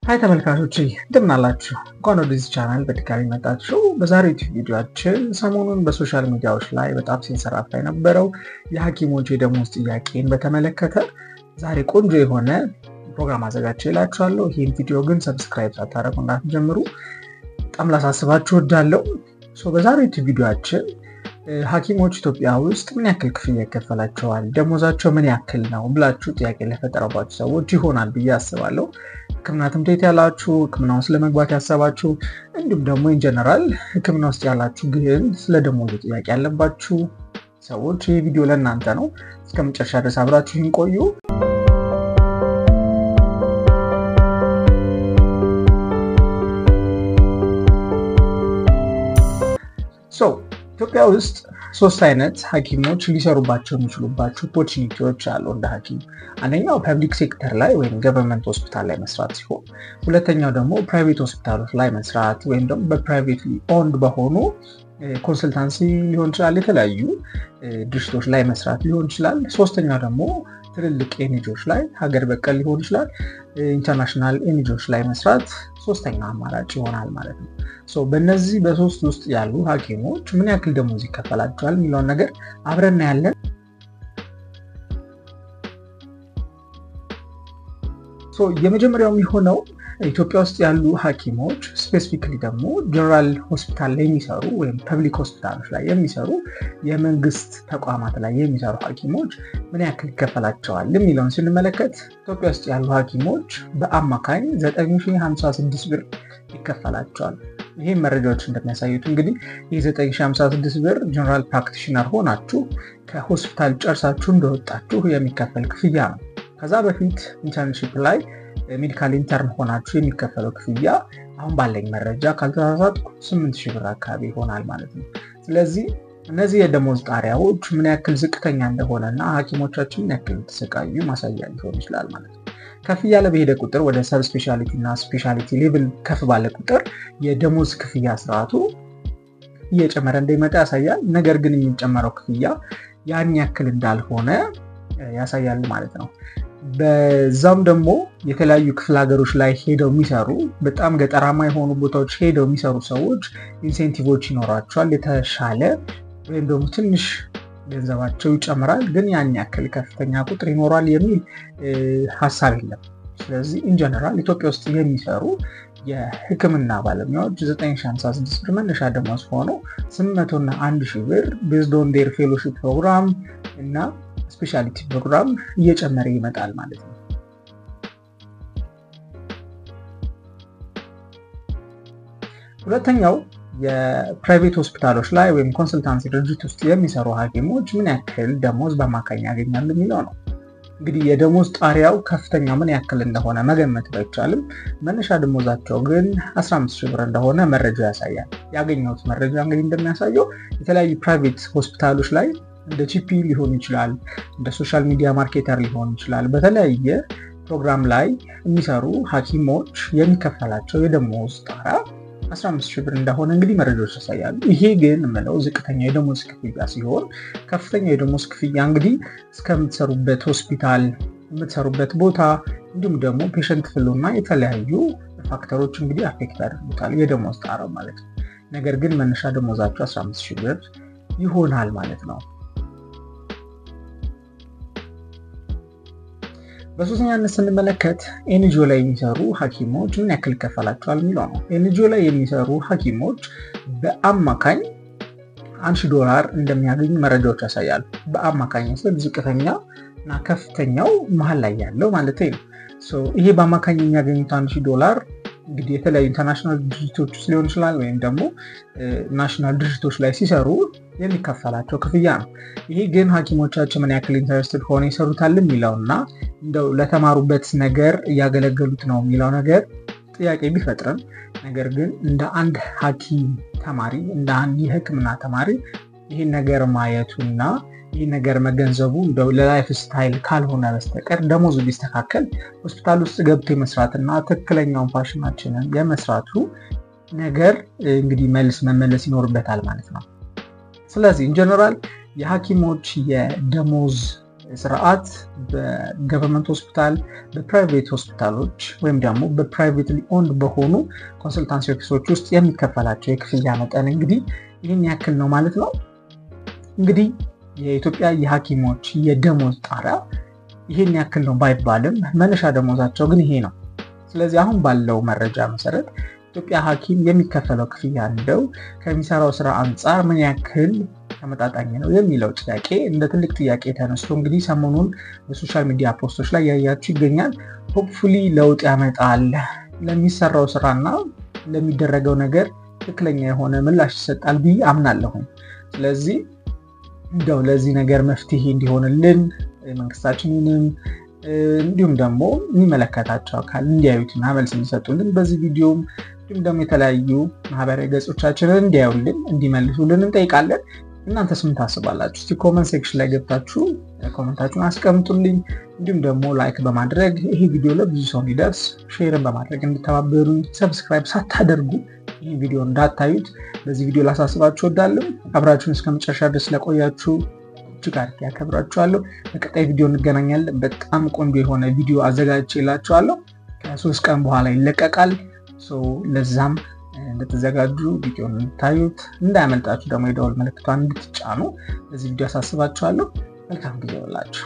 ሃይ ተመልካቾቼ እንደምን አላችሁ? እንኳን ወደዚህ ቻናል በድጋሚ መጣችሁ። በዛሬው ቪዲዮአችን ሰሞኑን በሶሻል ሚዲያዎች ላይ በጣም ሲንሰራፋ የነበረው የሐኪሞች የደሞዝ ጥያቄን በተመለከተ ዛሬ ቆንጆ የሆነ ፕሮግራም አዘጋጅቼላችኋለሁ። ይህን ቪዲዮ ግን ሰብስክራይብ ሳታደርጉ እንዳትጀምሩ በጣም ላሳስባችሁ እወዳለሁ። በዛሬው ቪዲዮአችን ሐኪሞች ኢትዮጵያ ውስጥ ምን ያክል ክፍያ ይከፈላቸዋል፣ ደሞዛቸው ምን ያክል ነው ብላችሁ ጥያቄ ለፈጠረባችሁ ሰዎች ይሆናል ብዬ አስባለሁ። ሕክምና ትምህርት ያላችሁ፣ ሕክምና ውስጥ ለመግባት ያሰባችሁ፣ እንዲሁም ደግሞ ኢን ጀነራል ሕክምና ውስጥ ያላችሁ ግን ስለ ደሞዙ ጥያቄ ያለባችሁ ሰዎች ይህ ቪዲዮ ለእናንተ ነው። እስከ መጨረሻ ድረስ አብራችሁን ቆዩ። ኢትዮጵያ ውስጥ ሶስት አይነት ሐኪሞች ሊሰሩባቸው የሚችሉባቸው ኦፖርቹኒቲዎች አሉ እንደ ሐኪም። አንደኛው ፐብሊክ ሴክተር ላይ ወይም ገቨርንመንት ሆስፒታል ላይ መስራት ሲሆን፣ ሁለተኛው ደግሞ ፕራይቬት ሆስፒታሎች ላይ መስራት ወይም ደግሞ በፕራይቬትሊ ኦንድ በሆኑ ኮንሰልታንሲ ሊሆን ይችላል፣ የተለያዩ ድርጅቶች ላይ መስራት ሊሆን ይችላል። ሶስተኛው ደግሞ ትልልቅ ኤንጂኦዎች ላይ ሀገር በቀል ሊሆን ይችላል፣ ኢንተርናሽናል ኤንጂኦዎች ላይ መስራት ሶስተኛ አማራጭ ይሆናል ማለት ነው። በእነዚህ በሶስት ውስጥ ያሉ ሐኪሞች ምን ያክል ደሞዝ ይከፈላቸዋል የሚለውን ነገር አብረን ያለን። የመጀመሪያው የሚሆነው ኢትዮጵያ ውስጥ ያሉ ሐኪሞች ስፔሲፊክሊ ደግሞ ጀነራል ሆስፒታል ላይ የሚሰሩ ወይም ፐብሊክ ሆስፒታሎች ላይ የሚሰሩ የመንግስት ተቋማት ላይ የሚሰሩ ሐኪሞች ምን ያክል ይከፈላቸዋል የሚለውን ስንመለከት ኢትዮጵያ ውስጥ ያሉ ሐኪሞች በአማካኝ 9056 ብር ይከፈላቸዋል። ይሄን መረጃዎች እንደሚያሳዩት እንግዲህ የ9056 ብር ጀነራል ፕራክቲሽነር ሆናችሁ ከሆስፒታል ጨርሳችሁ እንደወጣችሁ የሚከፈል ክፍያ ነው። ከዛ በፊት ኢንተርንሺፕ ላይ ሜዲካል ኢንተርን ሆናችሁ የሚከፈለው ክፍያ አሁን ባለኝ መረጃ ካልተሳሳትኩ 8000 ብር አካባቢ ይሆናል ማለት ነው። ስለዚህ እነዚህ የደሞዝ ጣሪያዎች ምን ያክል ዝቅተኛ እንደሆነና ሐኪሞቻችን ምን ያክል ተሰቃዩ ማሳያ ሊሆን ይችላል ማለት ነው። ከፍ ያለ በሄደ ቁጥር ወደ ሰብ ስፔሻሊቲ እና ስፔሻሊቲ ሌቭል ከፍ ባለ ቁጥር የደሞዝ ክፍያ ስርዓቱ እየጨመረ እንደሚመጣ ያሳያል። ነገር ግን የሚጨመረው ክፍያ ያን ያክል እንዳልሆነ ያሳያል ማለት ነው። በዛም ደግሞ የተለያዩ ክፍለ ሀገሮች ላይ ሄደው የሚሰሩ በጣም ገጠራማ የሆኑ ቦታዎች ሄደው የሚሰሩ ሰዎች ኢንሴንቲቮች ይኖራቸዋል። የተሻለ ወይም ደግሞ ትንሽ ገንዘባቸው ይጨምራል፣ ግን ያን ያክል ከፍተኛ ቁጥር ይኖራል የሚል ሀሳብ የለም። ስለዚህ ኢን ጀነራል ኢትዮጵያ ውስጥ የሚሰሩ የሕክምና ባለሙያዎች 9056 ብር መነሻ ደሞዝ ሆኖ 800 እና 1000 ብር ቤዝድ ኦን ዴር ፌሎሺፕ ፕሮግራም እና ስፔሻሊቲ ፕሮግራም እየጨመረ ይመጣል ማለት ነው። ሁለተኛው የፕራይቬት ሆስፒታሎች ላይ ወይም ኮንሰልታንሲ ድርጅት ውስጥ የሚሰሩ ሐኪሞች ምን ያክል ደሞዝ በአማካኝ ያገኛሉ የሚለው ነው። እንግዲህ የደሞዝ ጣሪያው ከፍተኛ ምን ያክል እንደሆነ መገመት ባይቻልም መነሻ ደሞዛቸው ግን 15000 ብር እንደሆነ መረጃ ያሳያል። ያገኘሁት መረጃ እንግዲህ እንደሚያሳየው የተለያዩ ፕራይቬት ሆስፒታሎች ላይ እንደ ጂፒ ሊሆን ይችላል፣ እንደ ሶሻል ሚዲያ ማርኬተር ሊሆን ይችላል፣ በተለያየ ፕሮግራም ላይ የሚሰሩ ሐኪሞች የሚከፈላቸው የደሞዝ ጣራ 15000 ብር እንደሆነ እንግዲህ መረጃዎች ያሳያሉ። ይሄ ግን የምለው ዝቅተኛ የደሞዝ ክፍያ ሲሆን ከፍተኛ የደሞዝ ክፍያ እንግዲህ እስከምትሰሩበት ሆስፒታል፣ የምትሰሩበት ቦታ እንዲሁም ደግሞ ፔሸንት ፍሎ እና የተለያዩ ፋክተሮች እንግዲህ አፌክት ያደርጉታል የደሞዝ ጣራው ማለት ነው። ነገር ግን መነሻ ደሞዛቸው 15000 ብር ይሆናል ማለት ነው። በሶስተኛነት ስንመለከት ኤንጂኦ ላይ የሚሰሩ ሐኪሞች ምን ያክል ይከፈላቸዋል የሚለው ነው። ኤንጂኦ ላይ የሚሰሩ ሐኪሞች በአማካኝ $1000 እንደሚያገኙ መረጃዎች ያሳያሉ። በአማካኝ ስል ዝቅተኛ እና ከፍተኛው መሀል ላይ ያለው ማለት ነው። ይሄ በአማካኝ የሚያገኙት $1000 እንግዲህ የተለያዩ ኢንተርናሽናል ድርጅቶች ውስጥ ሊሆን ይችላል ወይም ደግሞ ናሽናል ድርጅቶች ላይ ሲሰሩ የሚከፈላቸው ክፍያ ነው። ይሄ ግን ሐኪሞቻችን ምን ያክል ኢንተረስትድ ሆነ ይሰሩታል የሚለውና እንደው ለተማሩበት ነገር እያገለገሉት ነው የሚለው ነገር ጥያቄ ቢፈጥርም፣ ነገር ግን እንደ አንድ ሐኪም ተማሪ እንደ አንድ የሕክምና ተማሪ ይህን ነገር ማየቱና ይህ ነገር መገንዘቡ እንደው ለላይፍ ስታይል ካልሆነ በስተቀር ደሞዙ ቢስተካከል ሆስፒታል ውስጥ ገብቶ መስራትና ትክክለኛውን ፓሽናችንን የመስራቱ ነገር እንግዲህ መመለስ ይኖርበታል ማለት ነው። ስለዚህ ኢን ጀነራል የሐኪሞች የደሞዝ ስርዓት በገቨርንመንት ሆስፒታል፣ በፕራይቬት ሆስፒታሎች ወይም ደግሞ በፕራይቬትሊ ኦንድ በሆኑ ኮንሰልታንሲ ኦፊሶች ውስጥ የሚከፈላቸው የክፍያ መጠን እንግዲህ ይህን ያክል ነው ማለት ነው። እንግዲህ የኢትዮጵያ የሐኪሞች የደሞዝ ጣሪያ ይህን ያክል ነው ባይባልም መነሻ ደሞዛቸው ግን ይሄ ነው። ስለዚህ አሁን ባለው መረጃ መሰረት ኢትዮጵያ ሐኪም የሚከፈለው ክፍያ እንደው ከሚሰራው ስራ አንጻር ምን ያክል ተመጣጣኝ ነው የሚለው ጥያቄ እንደ ትልቅ ጥያቄ ተነስቶ እንግዲህ ሰሞኑን በሶሻል ሚዲያ ፖስቶች ላይ ያያችሁ ይገኛል። ሆፕፉሊ ለውጥ ያመጣል፣ ለሚሰራው ስራና ለሚደረገው ነገር ትክክለኛ የሆነ ምላሽ ይሰጣል ብዬ አምናለሁ። ስለዚህ እንደው ለዚህ ነገር መፍትሄ እንዲሆንልን መንግስታችንንም እንዲሁም ደግሞ የሚመለከታቸው አካል እንዲያዩትና መልስ እንዲሰጡልን በዚህ ቪዲዮም እንዲሁም ደግሞ የተለያዩ ማህበራዊ ገጾቻችንን እንዲያዩልን እንዲመልሱልን እንጠይቃለን። እናንተስ ምን ታስባላችሁ? እስቲ ኮመንት ሴክሽን ላይ ገብታችሁ ኮመንታችሁን አስቀምጡልኝ። እንዲሁም ደግሞ ላይክ በማድረግ ይሄ ቪዲዮ ለብዙ ሰው እንዲደርስ ሼርን በማድረግ እንድተባበሩኝ፣ ሰብስክራይብ ሳታደርጉ ይህ ቪዲዮ እንዳታዩት በዚህ ቪዲዮ ላሳስባችሁ እወዳለሁ። አብራችሁን እስከ መጨረሻ ድረስ ስለቆያችሁ እጅግ አድርጌ አከብራችኋለሁ። በቀጣይ ቪዲዮ እንገናኛለን። በጣም ቆንጆ የሆነ ቪዲዮ አዘጋጅቼላችኋለሁ። ከ3 ቀን በኋላ ይለቀቃል። ለዛም እንድትዘጋጁ ቪዲዮን እንድታዩት እንዳያመልጣችሁ ደግሞ የደወል ምልክቷን እንድትጫኑ በዚህ ቪዲዮ አሳስባችኋለሁ። መልካም ጊዜ ይሁንላችሁ።